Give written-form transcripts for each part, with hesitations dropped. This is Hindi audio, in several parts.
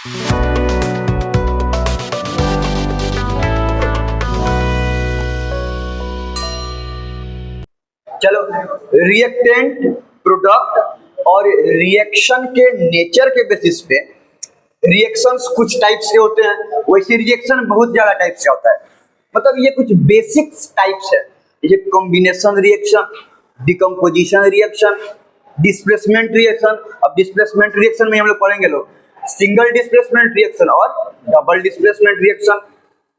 चलो, रिएक्टेंट, प्रोडक्ट और रिएक्शन के नेचर के बेसिस पे रिएक्शंस कुछ टाइप्स के होते हैं, वैसे रिएक्शन बहुत ज्यादा टाइप्स का होता है। मतलब ये कुछ बेसिक्स टाइप्स है, जैसे combination reaction, decomposition reaction, displacement reaction. अब डिस्प्लेसमेंट रिएक्शन में हम लोग पढ़ेंगे लोग सिंगल डिस्प्लेसमेंट रिएक्शन और double displacement reaction,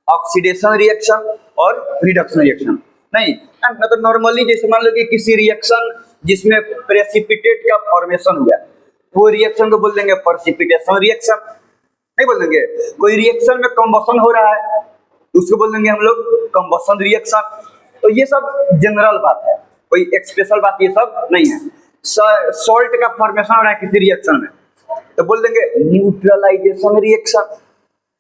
oxidation reaction और रिडक्शन रिएक्शन। नहीं मतलब नॉर्मली जैसे मान लो कि किसी रिएक्शन जिसमें प्रेसिपिटेट का फॉर्मेशन हुआ, वो रिएक्शन को बोल देंगे प्रेसिपिटेशन रिएक्शन। नहीं बोल देंगे कोई रिएक्शन में कंबशन हो रहा है, उसको बोल देंगे हम लोग कंबशन रिएक्शन। तो ये सब जनरल बात है, कोई स्पेशल बात ये सब नहीं है। सॉल्ट का फॉर्मेशन हो रहा है किसी रिएक्शन में, तो बोल देंगे न्यूट्रलाइजेशन रिएक्शन।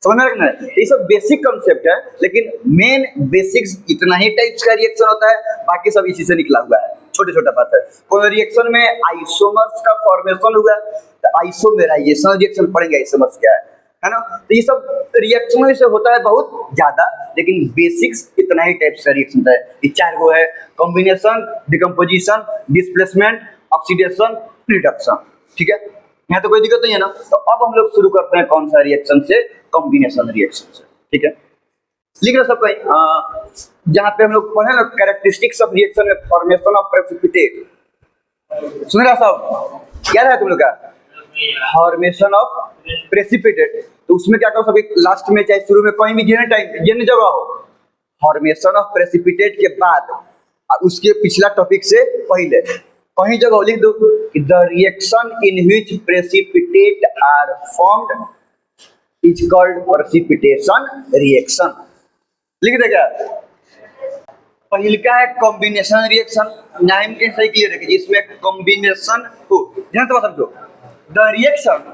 समझ में रखना है, ये सब बेसिक कंसेप्ट है, लेकिन मेन बेसिक्स इतना ही टाइप्स का रिएक्शन होता है, बाकी सब इसी से निकला हुआ है, छोटे छोटा बात है। कोई रिएक्शन में आइसोमर्स का फॉर्मेशन हुआ तो आइसोमेराइजेशन रिएक्शन पढ़ेंगे, आइसोमर्स क्या है ना। तो ये सब रिएक्शन से होता है बहुत ज्यादा, लेकिन बेसिक्स इतना ही टाइप्स का रिएक्शन होता है। ये चार गो है, combination, decomposition, displacement, oxidation, reduction. ठीक है, यहाँ तो कोई दिक्कत नहीं है ना। तो अब हम लोग शुरू करते हैं कौन सा रिएक्शन से, कॉम्बिनेशन रिएक्शन से। ठीक है, लिख रहे सब कहीं, जहाँ पे हम लोग पढ़े ना कैरेक्टरिस्टिक्स ऑफ रिएक्शन में फॉर्मेशन ऑफ प्रेसिपिटेट, सुन रहा सब, क्या है तुम लोग का फॉर्मेशन ऑफ प्रेसिपिटेट। तो उसमें क्या करो सभी लास्ट में चाहे शुरू में कहीं भी जिन जगह हो, फॉर्मेशन ऑफ प्रेसिपिटेट के बाद उसके पिछला टॉपिक से पहले कहीं जगह लिख दो कि the reaction in which precipitate are formed is called precipitation reaction. लिख देगा। पहले का है कॉम्बिनेशन रिएक्शन, नाम के सही क्लियर है कि जिसमें कॉम्बिनेशन हो। ध्यान से समझो, the reaction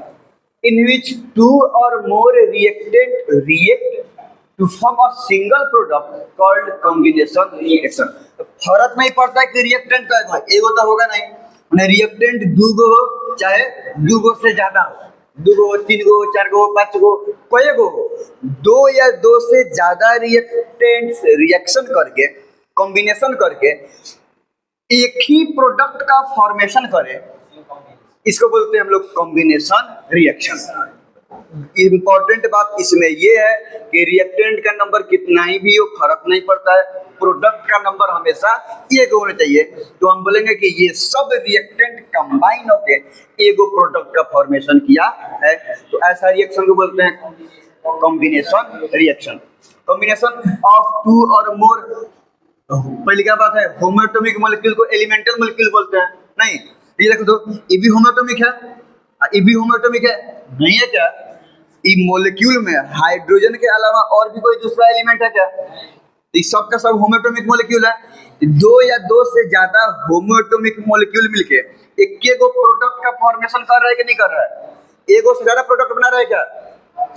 in which two और more reactant react to form a single product called combination reaction. फर्क नहीं पड़ता है कि रिएक्टेंट का एक होता होगा नहीं, रिएक्टेंट दो गो हो चाहे दो गो से ज्यादा हो, दो गो, तीन गो, चार गो, पांच गो, कोई गो हो, दो या दो से ज्यादा रिएक्टेंट्स रिएक्शन करके कॉम्बिनेशन करके एक ही प्रोडक्ट का फॉर्मेशन करे, इसको बोलते हैं हम लोग कॉम्बिनेशन रिएक्शन। इंपॉर्टेंट बात इसमें ये है कि रिएक्टेंट का नंबर कितना ही भी हो फर्क नहीं पड़ता है, प्रोडक्ट का नंबर हमेशा एक होना चाहिए। तो हम बोलेंगे कि ये सब रिएक्टेंट कंबाइन होके एगो प्रोडक्ट का फॉर्मेशन किया है, तो ऐसा रिएक्शन को बोलते हैं combination reaction. Combination of two और मोर, पहली क्या बात है, होमोएटॉमिक मॉलिक्यूल को एलिमेंटल मॉलिक्यूल बोलते हैं। नहीं ये देखो तो ये भी होमोएटॉमिक है, ये भी होमोएटॉमिक है, नहीं है क्या? ये मॉलिक्यूल में हाइड्रोजन के अलावा और भी कोई दूसरा एलिमेंट है क्या? इस सब का सब होमोएटॉमिक मॉलिक्यूल है। दो या दो से ज्यादा होमोएटॉमिक मॉलिक्यूल मिलके एक गो प्रोडक्ट का फॉर्मेशन कर रहा है कि नहीं कर रहा है? एक से ज्यादा प्रोडक्ट बना रहा है क्या?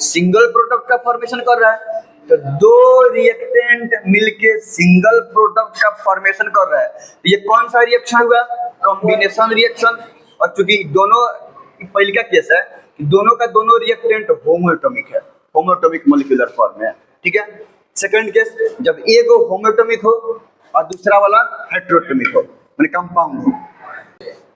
सिंगल प्रोडक्ट का फॉर्मेशन कर रहा है। तो दो रिएक्टेंट मिलके सिंगल प्रोडक्ट का फॉर्मेशन कर रहा है, तो ये कौन सा रिएक्शन हुआ? Combination reaction. और चूंकि दोनों पहले का केस है, दोनों का दोनों रिएक्टेंट होमोएटॉमिक है, होमोएटॉमिक मॉलिक्यूलर फॉर्म में है। ठीक है। सेकंड केस, जब एक होमोएटॉमिक हो और दूसरा वाला हेटेरोटॉमिक हो, माने कंपाउंड हो।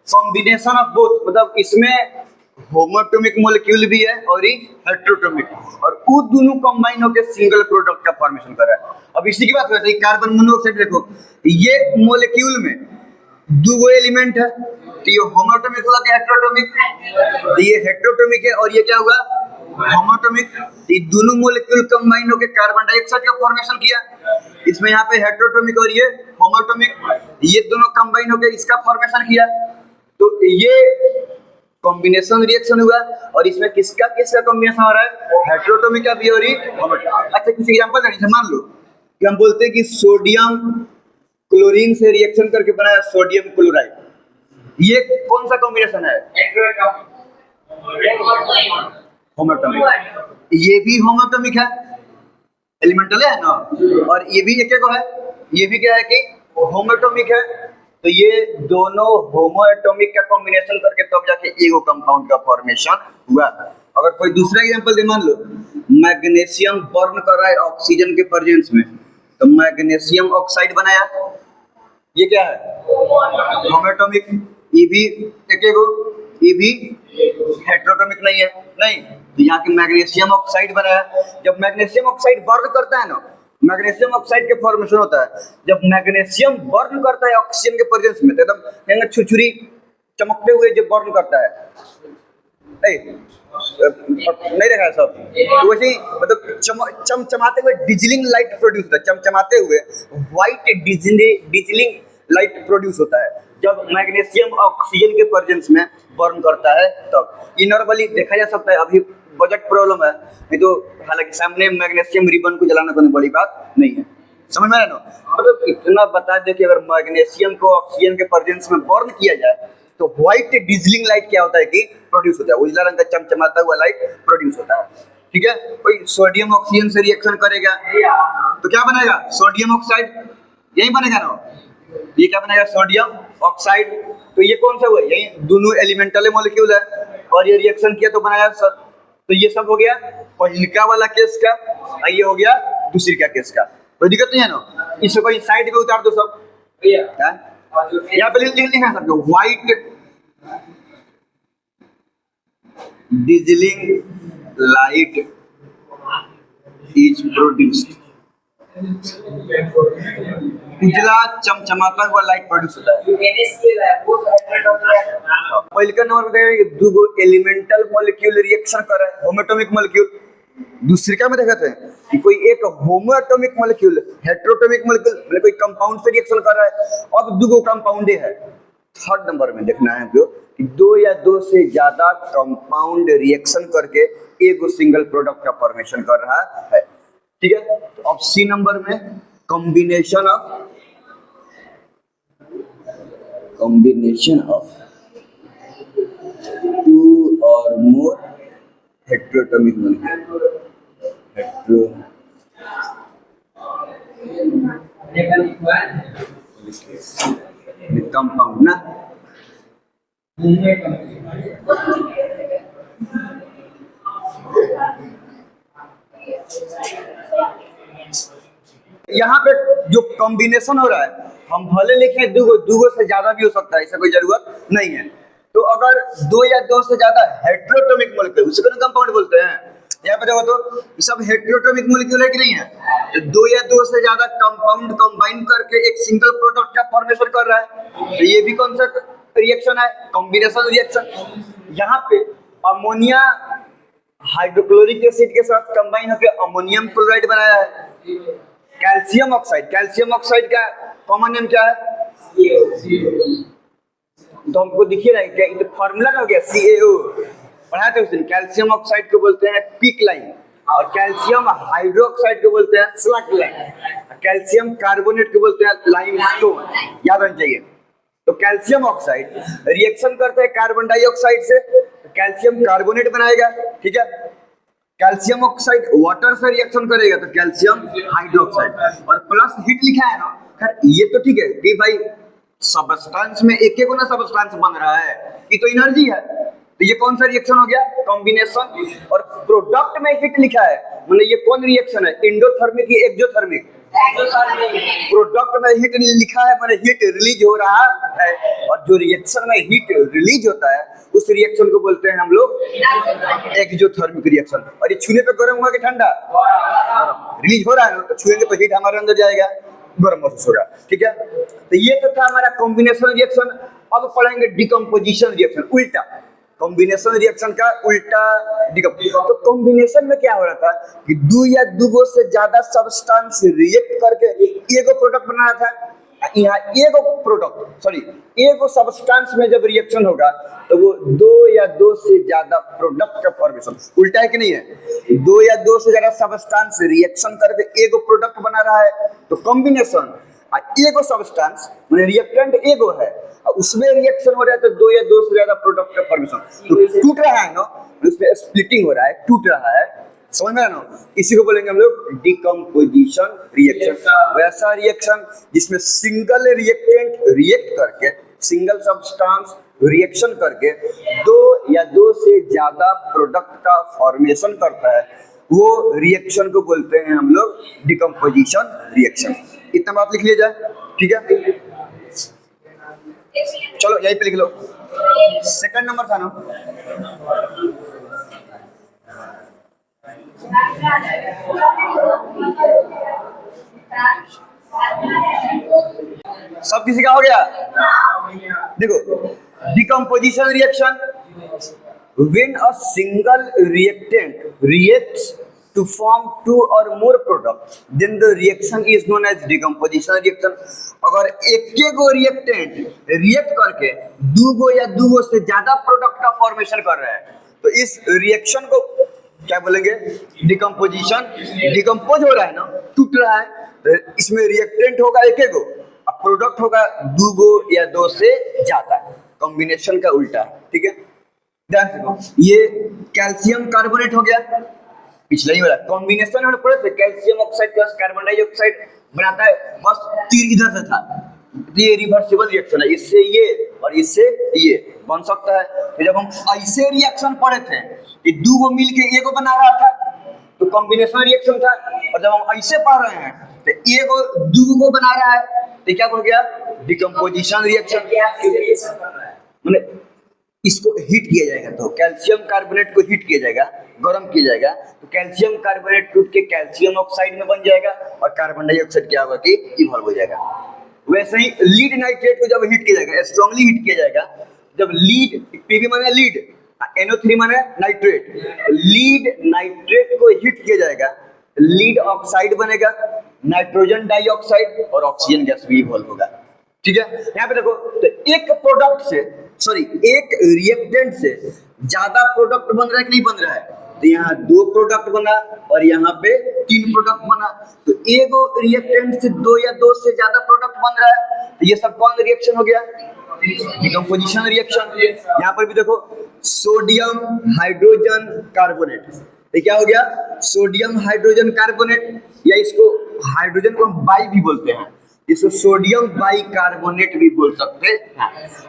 कॉम्बिनेशन ऑफ बोथ, मतलब इसमें होमोएटॉमिक मॉलिक्यूल भी है और ये हेटेरोटॉमिक, और वो दोनों कंबाइन होकर सिंगल प्रोडक्ट का फॉर्मेशन कर रहा है। अब इसी की बात करते हैं, कार्बन मोनोऑक्साइड देखो, ये मॉलिक्यूल में दो गो एलिमेंट है, तो ये होमोएटॉमिक हुआ कि हेटेरोटॉमिक? तो ये हेटेरोटॉमिक है और ये क्या हुआ? होमोएटॉमिक। ये दोनों मॉलिक्यूल कंबाइन होकर कार्बन डाइऑक्साइड का फॉर्मेशन किया। इसमें यहाँ पे हेटेरोटॉमिक और ये होमोएटॉमिक, ये दोनों कंबाइन होकर इसका फॉर्मेशन किया। तो ये कॉम्बिनेशन रिएक्शन हुआ, और इसमें किसका किसका कॉम्बिनेशन हो रहा है? हेटेरोटॉमिक का भी और होमोएटॉमिक। अच्छा कुछ एग्जांपल दें, मान लो कि हम बोलते हैं कि सोडियम क्लोरीन से रिएक्शन करके बनाया सोडियम क्लोराइड, ये कौन सा कॉम्बिनेशन है? होमोएटॉमिक। ये भी होमोएटॉमिक है, एलिमेंटल है ना, और ये भी एक है, ये भी क्या है कि होमोएटॉमिक है। तो ये दोनों होमोएटॉमिक का कॉम्बिनेशन करके तब जाके एगो कंपाउंड का फॉर्मेशन हुआ। अगर कोई दूसरा एग्जांपल दे, मान लो मैग्नीशियम बर्न कर रहा है ऑक्सीजन के प्रेजेंस में, तो मैग्नीशियम ऑक्साइड बनाया, ये क्या है होमोएटॉमिक, ये भी एकेगो, ये भी हेटेरोटॉमिक नहीं है, नहीं, तो यहाँ के मैग्नीशियम ऑक्साइड बनाया। जब मैग्नीशियम ऑक्साइड बर्न करता है ना, मैग्नीशियम ऑक्साइड के फॉर्मेशन होता है, जब मैग्नीशियम बर्न करता है ऑक्सीजन के प्रेजेंस में, तो एकदम छुरछुरी चमकते हुए जब बर्न करता है, नहीं देखा है सब, तो वैसे ही मतलब चमचमाते हुए डिजिलिंग लाइट प्रोड्यूस होता है, चमचमाते हुए व्हाइट डिजिलिंग लाइट प्रोड्यूस होता है जब मैग्नीशियम ऑक्सीजन के प्रेजेंस में बर्न करता है तब। ये नॉर्मली देखा जा सकता है, अभी बजट प्रॉब्लम है, नहीं तो हालांकि सामने मैग्नीशियम रिबन को जलाना कोई बड़ी बात नहीं है, समझ में आया ना। मतलब इतना बता दे कि अगर मैग्नीशियम को ऑक्सीजन के प्रेजेंस में बर्न किया जाए तो व्हाइट डिजिलिंग लाइट क्या होता है कि प्रोड्यूस होता है, उजला रंग का चमचमाता हुआ लाइट प्रोड्यूस होता है, ठीक है। कोई सोडियम ऑक्सीजन से रिएक्शन करेगा तो क्या बनेगा, सोडियम ऑक्साइड, यही बनेगा ना, ये क्या बनेगा, सोडियम ऑक्साइड। तो ये कौन सा हुआ, यही दोनों एलिमेंटल मॉलिक्यूल है, और ये रिएक्शन किया तो बनाया सर, तो ये सब हो गया पहलिका वाला केस का, और ये हो गया दूसरी का केस का, कोई दिक्कत नहीं है ना। इसको कोई साइड पे उतार दो सब, यहाँ पे लिखना है सबको, व्हाइट डिजिलिंग लाइट इज प्रोड्यूस्ड, उजला चमचमाता हुआ लाइट प्रोड्यूस होता है। पहले नंबर पे दो गो एलिमेंटल मॉलिक्यूल रिएक्शन कर रहा है, होमोएटॉमिक मॉलिक्यूल। दूसरे का में देखते हैं कि कोई एक होमोएटॉमिक मॉलिक्यूल, हेटेरोटॉमिक मॉलिक्यूल, मतलब कोई कंपाउंड से रिएक्शन कर रहा है, अब दो गो कंपाउंड है। थर्ड नंबर में देखना है हमको कि दो या दो से ज्यादा कंपाउंड रिएक्शन करके एक सिंगल प्रोडक्ट का फॉर्मेशन कर रहा है, ठीक है। तो अब सी नंबर में कॉम्बिनेशन ऑफ टू और मोर हेटेरोटॉमिक मॉलिक्यूल, कंपाउंड ना, यहाँ पे जो कॉम्बिनेशन हो रहा है, हम भले लिखें दो से ज्यादा भी हो सकता है, ऐसा कोई जरूरत नहीं है। तो अगर दो या दो से ज्यादा हेटेरोटॉमिक मॉलिक्यूल, उसको कंपाउंड बोलते हैं। यहाँ पे देखो तो सब हेटेरोटॉमिक मॉलिक्यूल है कि नहीं है, तो दो या दो से ज्यादा कंपाउंड कंबाइन करके एक सिंगल प्रोडक्ट का फॉर्मेशन कर रहा है, तो ये भी कौन सा रिएक्शन है, कॉम्बिनेशन रिएक्शन। यहाँ पे अमोनिया हाइड्रोक्लोरिक एसिड के साथ कंबाइन होकर अमोनियम क्लोराइड बनाया है। कैल्शियम ऑक्साइड का कॉमन नेम क्या है, तो हमको दिखिए रहा है क्या, ये फॉर्मूला हो गया CaO, पढ़ा थे उस दिन। कैल्शियम ऑक्साइड को बोलते हैं पिक लाइन, और कैल्शियम हाइड्रोक्साइड को बोलते हैं स्लग लाइन, कैल्शियम कार्बोनेट को बोलते हैं लाइमस्टोन, याद रखना चाहिए। तो कैल्शियम ऑक्साइड रिएक्शन करता है कार्बन डाइऑक्साइड से, कैल्शियम कार्बोनेट बनाएगा, ठीक है। कैल्शियम ऑक्साइड वाटर से रिएक्शन करेगा तो कैल्शियम हाइड्रोक्साइड, और प्लस हीट लिखा है ना। खैर ये तो ठीक है कि भाई सबस्टेंस में एक एक ना सबस्टेंस बन रहा है, ये तो एनर्जी है, तो ये कौन सा रिएक्शन हो गया, कॉम्बिनेशन। और प्रोडक्ट में हीट लिखा है, मतलब ये कौन रिएक्शन है, एंडोथर्मिक या एक्सोथर्मिक। प्रोडक्ट में हीट लिखा है, मतलब हीट रिलीज हो रहा है, और जो रिएक्शन में हीट रिलीज होता है उस रिएक्शन को बोलते हैं हम लोग एक्सोथर्मिक रिएक्शन। और ये छूने पे गर्म होगा कि ठंडा, रिलीज हो रहा है, तो छुएंगे तो हीट हमारे अंदर जाएगा, गर्म महसूस होगा, ठीक है। तो ये तो था हमारा कॉम्बिनेशन रिएक्शन। अब पढ़ेंगे डिकम्पोजिशन रिएक्शन, उल्टा कॉम्बिनेशन रिएक्शन का उल्टा डिकम्पोजिशन। तो कॉम्बिनेशन में क्या हो रहा था कि दो या दो से ज्यादा सब्सटेंस रिएक्ट करके एक प्रोडक्ट बना रहा था। यहाँ एक सब्सटेंस में जब रिएक्शन होगा तो वो दो या दो से ज्यादा प्रोडक्ट का फॉर्मेशन, उल्टा है कि नहीं है, दो या दो से ज्यादा सब्सटेंस रिएक्शन करके एक प्रोडक्ट बना रहा है, तो कॉम्बिनेशन। एगो सब्सटेंस मतलब रिएक्टेंट एगो है, उसमें रिएक्शन हो रहा है तो दो या दो से ज्यादा प्रोडक्ट का फॉर्मेशन, तो टूट रहा है ना, उसमें स्प्लिटिंग हो रहा है, टूट रहा है, समझ में ना। इसी को बोलेंगे हम लोग डिकम्पोजिशन रिएक्शन। वैसा रिएक्शन जिसमें सिंगल रिएक्टेंट रिएक्ट करके सिंगल सब्सटेंस रिएक्शन करके दो या दो से ज्यादा प्रोडक्ट का फॉर्मेशन करता है, वो रिएक्शन को बोलते हैं हम लोग डिकम्पोजिशन रिएक्शन। इतना बात लिख लिया जाए, ठीक है। चलो यहीं पे लिख लो, सेकंड नंबर था ना। सब किसी का हो गया? देखो, decomposition reaction, when a single reactant reacts to form two or more products, then the reaction is known as decomposition reaction। अगर एक गो रिएक्टेंट रिएक्ट करके दो या दो से ज्यादा प्रोडक्ट का फॉर्मेशन कर रहे हैं, तो इस रिएक्शन को क्या बोलेंगे? डिकम्पोजिशन। डिकम्पोज हो रहा है ना, टूट रहा है, तो इसमें रिएक्टेंट होगा एक गो, अब प्रोडक्ट होगा दो गो या दो से ज्यादा, कॉम्बिनेशन का उल्टा, ठीक है। ध्यान से देखो, ये कैल्शियम कार्बोनेट हो गया, पिछले ही वाला कॉम्बिनेशन में पढ़े थे, calcium oxide plus carbon dioxide बनाता है, बस तीर इधर से था, तो ये रिवर्सिबल रिएक्शन है, इससे ये और इससे ये बन सकता है। तो जब हम ऐसे रिएक्शन पढ़े थे कि दो गो मिलके एक गो बना रहा था, तो कॉम्बिनेशन रिएक्शन था, और जब हम ऐसे पढ़ रहे हैं तो एक गो दो गो बना रहा है, तो क्या हो गया? Decomposition reaction. माने इसको हीट किया जाएगा, तो कैल्शियम कार्बोनेट को हीट किया जाएगा, गर्म किया जाएगा, तो कैल्शियम कार्बोनेट टूट के कैल्शियम ऑक्साइड में बन जाएगा, और कार्बन डाइऑक्साइड क्या होगा कि इवॉल्व हो जाएगा। वैसे ही लीड नाइट्रेट को जब हीट किया जाएगा, स्ट्रांगली हीट किया जाएगा, जब लीड, पीबी माने लीड, NO3 माने नाइट्रेट, लीड नाइट्रेट को हीट किया जाएगा, लीड ऑक्साइड बनेगा, नाइट्रोजन डाइऑक्साइड और ऑक्सीजन गैस भी इवॉल्व होगा, ठीक है। यहाँ पे देखो, तो एक प्रोडक्ट से, सॉरी एक रिएक्टेंट से ज्यादा प्रोडक्ट बन रहा है कि नहीं बन रहा है? तो यहाँ दो प्रोडक्ट बना और यहाँ पे तीन प्रोडक्ट बना, तो एक रिएक्टेंट से दो या दो से ज्यादा प्रोडक्ट बन रहा है, तो ये सब कौन रिएक्शन हो गया? Decomposition reaction. यहाँ पर भी देखो, सोडियम हाइड्रोजन कार्बोनेट, तो क्या हो गया? सोडियम हाइड्रोजन कार्बोनेट, या इसको हाइड्रोजन को हम बाई भी बोलते हैं, इसको सोडियम बाइकार्बोनेट भी बोल सकते हैं।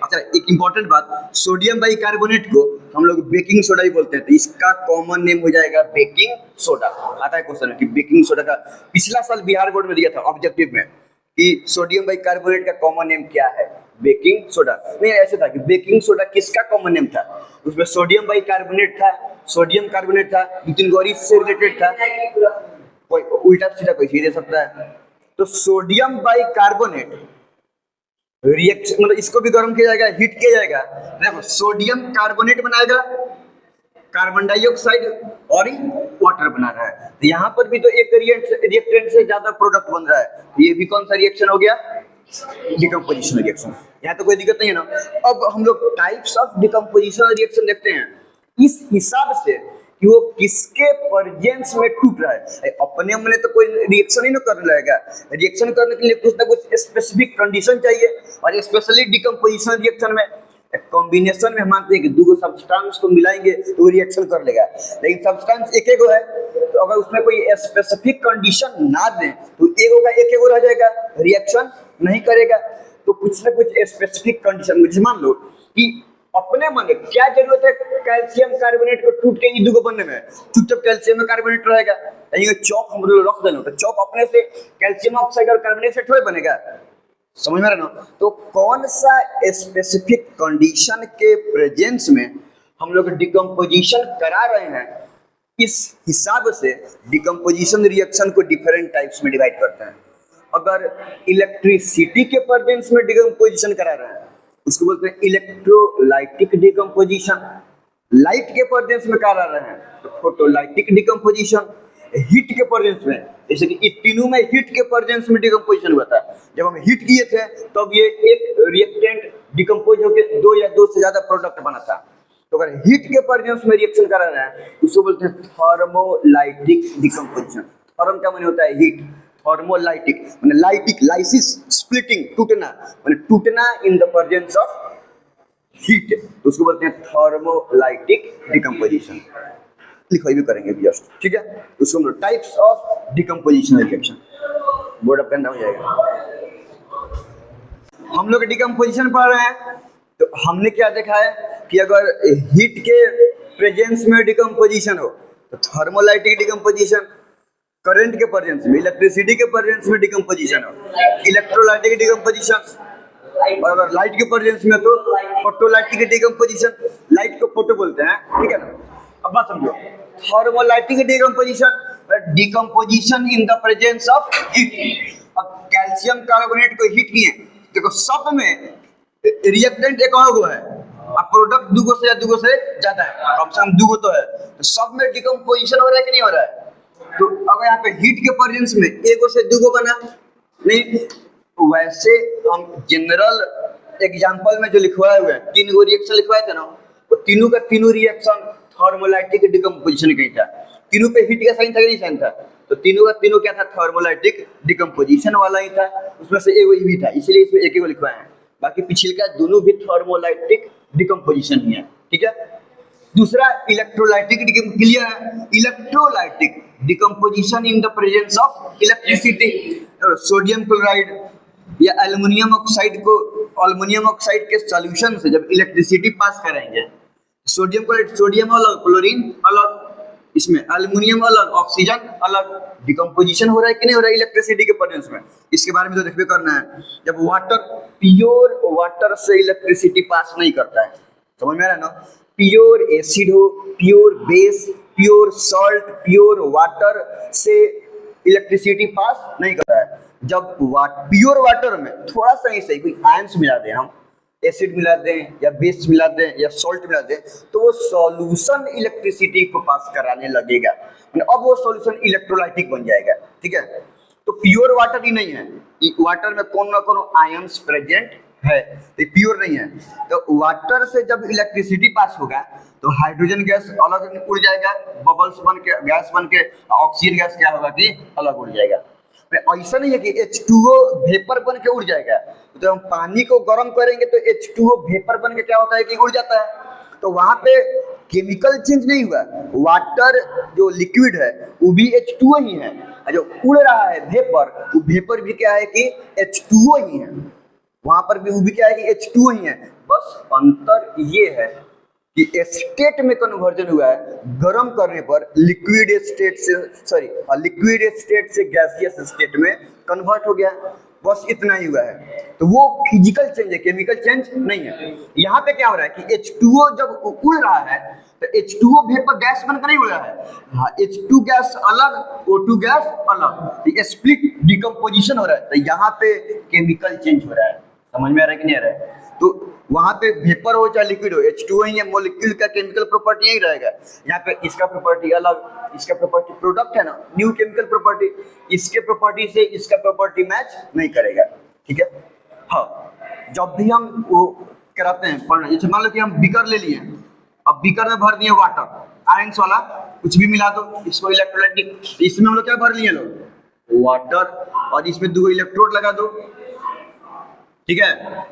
अच्छा, एक इंपॉर्टेंट बात, सोडियम बाइकार्बोनेट को हम लोग बेकिंग सोडा भी बोलते हैं, तो इसका कॉमन नेम हो जाएगा बेकिंग सोडा। आता है क्वेश्चन कि बेकिंग सोडा का, पिछला साल बिहार बोर्ड में दिया था ऑब्जेक्टिव में कि सोडियम बाइकार्बोनेट का कॉमन नेम क्या है? Baking soda. नहीं, ऐसे था कि बेकिंग सोडा किसका कॉमन नेम था? उसमें सोडियम बाइकार्बोनेट था, सोडियम कार्बोनेट था, दो तीन गौरी से रिलेटेड था, कोई उल्टा सीधा कोई सीधे सकता है। तो सोडियम बाइकार्बोनेट रिएक्शन, मतलब इसको भी गर्म किया जाएगा, हीट किया जाएगा, देखो सोडियम कार्बोनेट बनाएगा, कार्बन डाइऑक्साइड और वाटर बना रहा है, तो यहाँ पर भी तो एक रिएक्टेंट से ज्यादा प्रोडक्ट बन रहा है, तो ये भी कौन सा रिएक्शन हो गया? Decomposition reaction. यहाँ तो कोई दिक्कत नहीं है ना। अब हम लोग टाइप्स ऑफ डिकम्पोजिशन रिएक्शन देखते हैं इस हिसाब से कि वो किसके प्रेजेंस में टूट रहा है। अपने में तो कोई रिएक्शन ही ना करने लगेगा, रिएक्शन करने के लिए कुछ ना कुछ स्पेसिफिक कंडीशन चाहिए, और स्पेशली डिकम्पोजिशन रिएक्शन में कॉम्बिनेशन में हम मानते हैं कि दो सब्सटेंस को मिलाएंगे तो वो रिएक्शन कर लेगा, लेकिन सब्सटेंस एक एक है, तो अगर उसमें कोई स्पेसिफिक कंडीशन ना दें तो एक का एक रह जाएगा, रिएक्शन नहीं करेगा। तो कुछ ना कुछ स्पेसिफिक कंडीशन, मुझे मान लो कि अपने मन में क्या जरूरत है कैल्शियम कार्बोनेट को टूट के ये दो बनने में, चुपचाप कैल्शियम कार्बोनेट रहेगा, ये चौक हम लोग रख देना, तो चौक अपने से कैल्शियम ऑक्साइड और कार्बोनेट से थोड़े बनेगा, समझ में रहे ना। तो कौन सा स्पेसिफिक कंडीशन के प्रेजेंस में हम लोग डिकम्पोजिशन करा रहे हैं, इस हिसाब से डिकम्पोजिशन रिएक्शन को डिफरेंट टाइप्स में डिवाइड करते हैं। अगर इलेक्ट्रिसिटी के प्रेजेंस में डिकम्पोजिशन करा रहे हैं उसको बोलते हैं इलेक्ट्रोलाइटिक डिकम्पोजिशन, लाइट के प्रेजेंस में करा रहे हैं तो फोटोलाइटिक डिकम्पोजिशन, हीट के प्रेजेंस में, जैसे कि इन तीनों में हीट के प्रेजेंस में डिकम्पोजिशन हुआ था, जब हम हीट किए थे तब तो ये एक रिएक्टेंट डिकम्पोज होकर दो या दो से ज्यादा प्रोडक्ट बना था। तो अगर हीट के प्रेजेंस में रिएक्शन करा रहे हैं उसको बोलते हैं थर्मोलाइटिक डिकम्पोजिशन। थर्म का माने होता है हीट, थर्मोलाइटिक माने लाइटिक, लाइसिस स्प्लिटिंग, टूटना माने टूटना in the presence of heat, तो उसको बोलते हैं थर्मोलाइटिक डिकम्पोजिशन। लिखो भी करेंगे जस्ट, ठीक है। उसको हम लोग types of decomposition reaction, board पे अंदर हो जाएगा। हम लोग डिकम्पोजिशन पढ़ रहे हैं तो हमने क्या देखा है कि अगर हीट के प्रेजेंस में डिकम्पोजिशन हो तो थर्मोलाइटिक डिकम्पोजिशन, करंट के प्रेजेंस में, इलेक्ट्रिसिटी के प्रेजेंस में डिकम्पोजिशन हो इलेक्ट्रोलाइटिक डिकम्पोजिशन, और अगर लाइट के प्रेजेंस में तो फोटोलाइटिक डिकम्पोजिशन। लाइट को फोटो बोलते हैं, ठीक है ना। अब बात समझो, thermolytic decomposition in the presence of heat. अब कैल्शियम कार्बोनेट को हीट किए, देखो सब में रिएक्टेंट एक और है, अब प्रोडक्ट दुगो से या दुगो से ज्यादा है, कम से कम दुगो तो है, तो सब में डिकम्पोजिशन हो रहा है कि नहीं हो रहा है। तो अगर यहाँ पे हीट के प्रेजेंस में एगो से दुगो बना नहीं, वैसे हम जनरल एग्जांपल में जो लिखवाए हुए हैं, 3 गो रिएक्शन लिखवाए थे ना, वो तीनों का तीनों रिएक्शन थर्मोलाइटिक डिकम्पोजिशन का ही था। तीनों पे हीट का साइन था कि नहीं साइन था, तो तीनों का तीनों क्या था, थर्मोलाइटिक डिकम्पोजिशन वाला ही था। उसमें से एगो ही भी था, इसीलिए इसमें एक लिखवाए हैं, बाकी पिछले दोनों भी थर्मोलाइटिक डिकम्पोजिशन ही है, ठीक है। दूसरा इलेक्ट्रोलाइटिक, क्लियर है, electrolytic decomposition in the presence of electricity. Sodium chloride या एल्युमिनियम ऑक्साइड को, एल्युमिनियम ऑक्साइड के सॉल्यूशन से जब इलेक्ट्रिसिटी पास करेंगे, सोडियम क्लोराइड, सोडियम अलग, क्लोरीन अलग, इसमें एल्युमिनियम अलग, ऑक्सीजन अलग, डिकम्पोजिशन हो रहा है कि नहीं हो रहा है इलेक्ट्रिसिटी के प्रेजेंस में। इसके बारे में तो देखबे करना है। जब वाटर, प्योर वाटर से इलेक्ट्रिसिटी पास नहीं करता है, समझ में आ रहा है ना। प्योर एसिड हो, pure base, pure salt, pure water से इलेक्ट्रिसिटी पास नहीं करता है। जब प्योर वाटर में थोड़ा सा ही सही कोई आयंस मिला दें, हम एसिड मिला दें या बेस मिला दें या सॉल्ट मिला दें, तो वो सॉल्यूशन इलेक्ट्रिसिटी को पास कराने लगेगा, अब वो सॉल्यूशन इलेक्ट्रोलाइटिक बन जाएगा, ठीक है। तो प्योर वाटर ही नहीं है, वाटर में कौन ना कौन आयंस प्रेजेंट है, तो प्योर नहीं है। तो वाटर से जब इलेक्ट्रिसिटी पास होगा तो हाइड्रोजन गैस अलग उड़ जाएगा, बबल्स बन के गैस बन के, ऑक्सीजन गैस क्या होगा कि अलग उड़ जाएगा। ऐसा नहीं है कि H2O वेपर बन के उड़ जाएगा, तो हम पानी को गर्म करेंगे तो H2O वेपर बन के क्या होता है कि उड़ जाता है, तो वहां पे केमिकल चेंज नहीं हुआ। वाटर जो लिक्विड है वो भी H2O ही है, जो उड़ रहा है वेपर, वो वेपर भी क्या है कि H2O ही है, वहां पर भी वो भी क्या है कि H2O ही है। बस अंतर ये है कि स्टेट में कन्वर्जन हुआ है, गर्म करने पर लिक्विड स्टेट से गैसियस स्टेट में कन्वर्ट हो गया, बस इतना ही हुआ है। तो वो फिजिकल चेंज है, केमिकल चेंज नहीं है। यहाँ पे क्या हो रहा है कि H2O जब उड़ रहा है तो H2O वेपर गैस बनकर नहीं उड़ रहा है, हाँ, H2 गैस अलग, O2 गैस अलग, स्प्लिट डिकम्पोजिशन हो रहा है, तो यहाँ पे केमिकल चेंज हो रहा है। समझ में आ रहा है कि नहीं आ रहा है। तो वहां पे वेपर हो चाहे लिक्विड हो, H2O ही है, मॉलिक्यूल का केमिकल प्रॉपर्टी यही रहेगा। यहाँ पे इसका प्रॉपर्टी अलग, इसका प्रॉपर्टी, प्रोडक्ट है ना, न्यू केमिकल प्रॉपर्टी, इसके प्रॉपर्टी से इसका प्रॉपर्टी मैच नहीं करेगा, ठीक है। हाँ, जब भी हम वो कराते हैं पढ़ना, जैसे मान लो कि हम बीकर ले लिए, अब बीकर में भर दिए वाटर, आयंस वाला कुछ भी मिला दो, इसको इलेक्ट्रोलाइटिक, इसमें हम लोग क्या भर लिए लोग, वाटर, और इसमें 2 इलेक्ट्रोड लगा दो, ठीक है।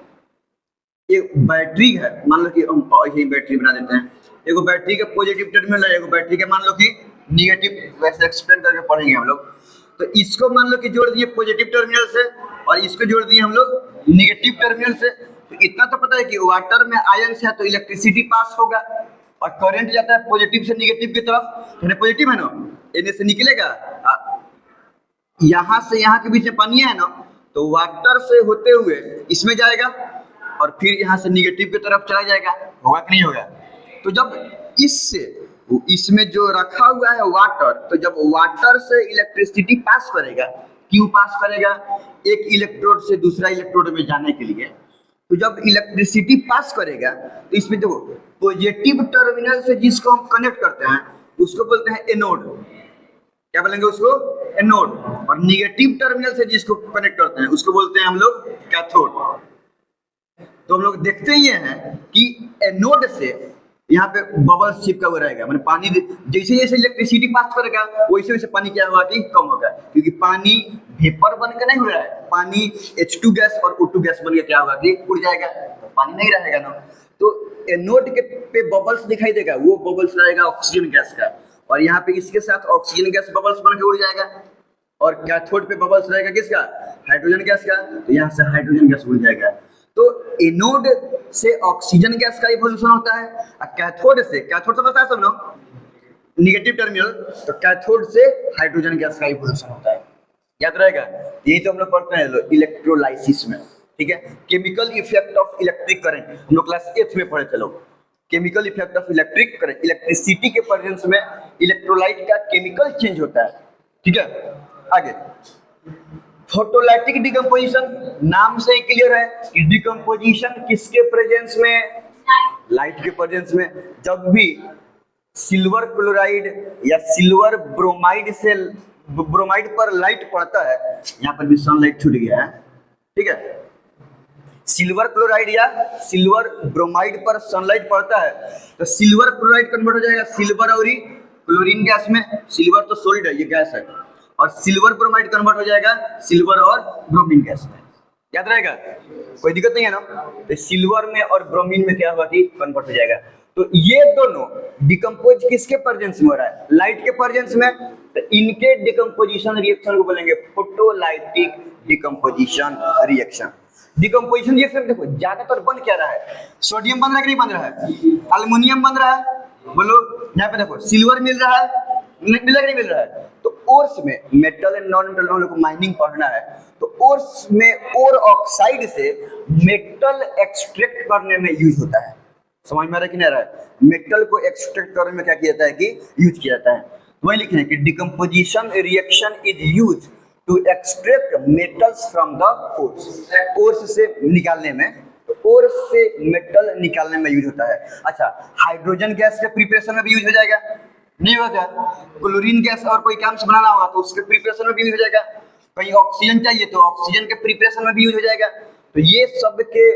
एक बैटरी है, मान लो कि हम ऐसे ही बैटरी बना देते हैं, एगो बैटरी के पॉजिटिव टर्मिनल है, एगो बैटरी के मान लो कि नेगेटिव, वैसे एक्सप्लेन करके पढ़ेंगे हम लोग। तो इसको मान लो कि जोड़ दिए पॉजिटिव टर्मिनल से और इसको जोड़ दिए हम लोग नेगेटिव टर्मिनल से, तो इतना तो पता है कि वाटर में आयंस है तो इलेक्ट्रिसिटी पास होगा और करंट जाता है पॉजिटिव से नेगेटिव की तरफ, तो पॉजिटिव है ना, इन्हें से निकलेगा, यहाँ से यहाँ के बीच में पानी है ना, तो वाटर से होते हुए इसमें जाएगा और फिर यहाँ से निगेटिव की तरफ चला जाएगा, होगा कि नहीं होगा। तो जब इससे इसमें जो रखा हुआ है वाटर, तो जब वाटर से इलेक्ट्रिसिटी पास करेगा, क्यों पास करेगा, एक इलेक्ट्रोड से दूसरा इलेक्ट्रोड में जाने के लिए, तो जब इलेक्ट्रिसिटी पास करेगा तो इसमें देखो पॉजिटिव टर्मिनल से जिसको हम कनेक्ट करते हैं उसको बोलते हैं एनोड, क्या बोलेंगे उसको, एनोड, और निगेटिव टर्मिनल से जिसको कनेक्ट करते हैं उसको बोलते हैं हम लोग कैथोड। तो हम लोग देखते ही हैं कि एनोड से यहाँ पे बबल्स चिपका हुआ रहेगा, मतलब पानी जैसे जैसे इलेक्ट्रिसिटी पास करेगा वैसे वैसे पानी क्या होगा कि कम होगा, क्योंकि पानी वेपर बनकर नहीं हो रहा है, पानी H2 गैस और O2 गैस बनकर क्या होगा कि उड़ जाएगा, तो पानी नहीं रहेगा ना। तो एनोड के पे बबल्स दिखाई देगा, वो बबल्स रहेगा ऑक्सीजन गैस का, और यहाँ पे इसके साथ ऑक्सीजन गैस बबल्स बन के उड़ जाएगा, और कैथोड पे बबल्स रहेगा किसका, हाइड्रोजन गैस का, तो यहाँ से हाइड्रोजन गैस उड़ जाएगा। तो एनोड से ऑक्सीजन गैस का इवोल्यूशन होता है, और कैथोड समझता है सब लोग, निगेटिव टर्मिनल, तो कैथोड से हाइड्रोजन गैस का इवोल्यूशन होता है। याद रहेगा, यही तो हम लोग पढ़ते हैं इलेक्ट्रोलाइसिस में, ठीक है। Chemical effect of electric current हम लोग क्लास 8 में पढ़े थे लोग। Chemical effect of electric current, electricity के प्रेजेंस में इलेक्ट्रोलाइट का केमिकल चेंज होता है, ठीक है। आगे फोटोलाइटिक डिकम्पोजिशन, नाम से ही क्लियर है कि डिकम्पोजिशन किसके प्रेजेंस में, लाइट के प्रेजेंस में। जब भी सिल्वर क्लोराइड या सिल्वर ब्रोमाइड से ब्रोमाइड पर लाइट पड़ता है, यहाँ पर भी सनलाइट छूट गया है, ठीक है। सिल्वर क्लोराइड या सिल्वर ब्रोमाइड पर सनलाइट पड़ता है तो सिल्वर क्लोराइड कन्वर्ट हो जाएगा सिल्वर और क्लोरीन गैस में। सिल्वर तो सॉलिड है, ये गैस है, और सिल्वर ब्रोमाइड कन्वर्ट हो जाएगा सिल्वर और ब्रोमीन गैस में। याद रहेगा, कोई दिक्कत नहीं है ना। तो सिल्वर में और ब्रोमीन में क्या होगा कि कन्वर्ट हो जाएगा। तो ये दोनों डिकम्पोज किसके प्रेजेंस में हो रहा है, लाइट के प्रेजेंस में। तो इनके डिकम्पोजिशन रिएक्शन को बोलेंगे photolytic decomposition reaction. Decomposition reaction देखो ज्यादातर बन क्या रहा है, सोडियम बन रहा है कि नहीं बन रहा है, अल्युमिनियम बन रहा है, बोलो। यहाँ पे देखो सिल्वर मिल रहा है, मिल रहा है कि नहीं मिल रहा है। तो ओर्स में मेटल एंड नॉन मेटल हम लोग को माइनिंग पढ़ना है, तो ओर्स में ओर ऑक्साइड से मेटल एक्सट्रैक्ट करने में यूज होता है। समझ में आ रहा है कि नहीं आ रहा है, मेटल को एक्सट्रैक्ट करने में क्या किया जाता है कि यूज किया जाता है। तो वही लिख रहे हैं कि decomposition reaction is use to extract metals from the ores, ores से निकालने में, ओर्स से मेटल निकालने में यूज होता है। अच्छा, हाइड्रोजन गैस के प्रिपरेशन में भी यूज हो जाएगा, नहीं होगा। क्लोरीन गैस और कोई काम से बनाना होगा तो उसके प्रिपरेशन में भी यूज हो जाएगा। कहीं ऑक्सीजन चाहिए तो ऑक्सीजन के प्रिपरेशन में भी यूज हो जाएगा। तो ये सब के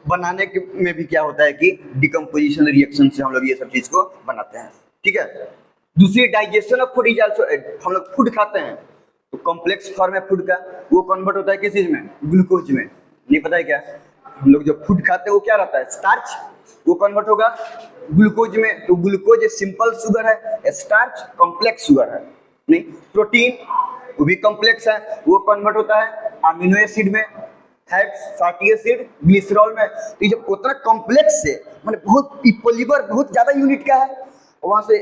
बनाने के में भी क्या होता है कि डिकम्पोजिशन रिएक्शन से हम लोग ये सब चीज को बनाते हैं, ठीक है। दूसरी digestion of food is also, हम लोग फूड खाते हैं तो कॉम्प्लेक्स फॉर्म है फूड का, वो कन्वर्ट होता है किस चीज में, ग्लूकोज में। नहीं पता है क्या, हम लोग जब फूड खाते हैं वो क्या रहता है, स्टार्च, वो कन्वर्ट होगा ग्लूकोज में। तो ग्लूकोज सिंपल शुगर है, स्टार्च कॉम्प्लेक्स शुगर है। नहीं, प्रोटीन वो भी कॉम्प्लेक्स है, वो कन्वर्ट होता है अमीनो एसिड में, फैट्स फैटी एसिड ग्लिसरॉल में। तो ये जब उतना कॉम्प्लेक्स से माने बहुत पॉलीमर बहुत ज्यादा यूनिट का है, वहां से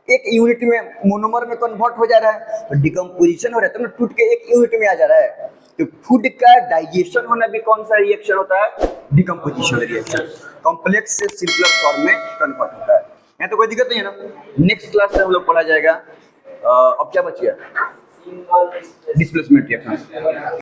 एक यूनिट में मोनोमर में कन्वर्ट हो जा रहा है, तो डिकम्पोजिशन हो रहा है, तो टूट के एक यूनिट में आ जा रहा है। तो फूड का डाइजेशन होना भी कौन सा रिएक्शन होता है, डिकम्पोजिशन रिएक्शन। कॉम्प्लेक्स से सिंपलर फॉर्म में कन्वर्ट होता है। यहाँ तो कोई दिक्कत नहीं है ना। नेक्स्ट क्लास में हम लोग पढ़ा जाएगा, अब क्या बच गया, डिस्प्लेसमेंट रिएक्शन।